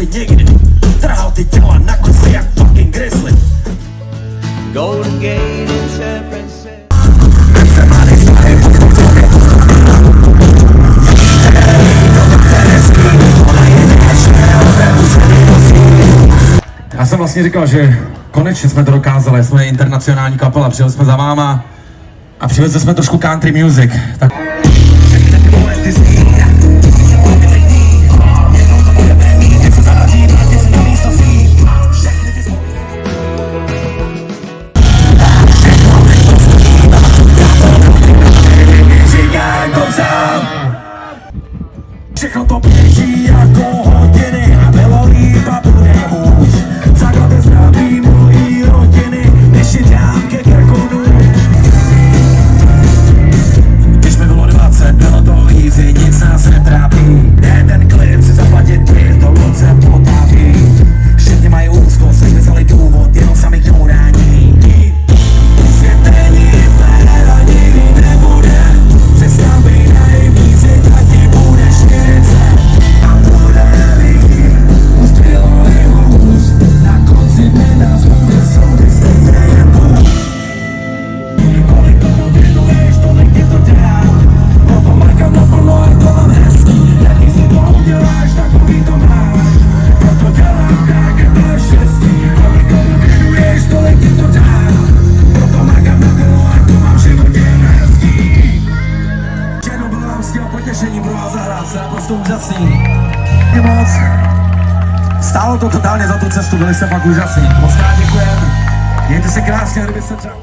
si někdy trhal ty těla na kusy jak fucking grizzly. Golden Gate in San Francisco. Já jsem vlastně říkal, že konečně jsme to dokázali, jsme internacionální kapela, přijeli jsme za váma a přivezli jsme trošku country music. Tak... Všechno to běží jako hodiny a bylo líp a bude hůř. Zaklade zdraví mojí rodiny, než je dám ke krkonu. Když mi bylo 20, bylo to easy, nic nás netrápí. Jde ten klip si zaplatit ty, to loce potápí. Všichni mají úzkost, vymysleli důvod, jenom sami k tomu rání. Svět není fér a nikdy nebude. Přestal být nejvíc, tak ti budeš něco. A bude lidí, už bylo i hůř. Na konci dne nás bude soudit stejně jen Bůh. Kolik tomu věnuješ, tolik ti to dá. Proto makám naplno a to mám hezký. Jaký si to uděláš, takový to máš. Proto dělám tak, je to štěstí. Kolik tomu věnuješ, tolik ti to dá. Proto makám naplno a to mám v životě hezký. Jenom bylo vám s tím potěšení pro vás zahrát, se naprosto úžasný. Děkuji moc. Stálo to totálně za tu cestu, byli jste fakt úžasný. Moc krát děkujem. Mějte se krásně, kdyby se třeba...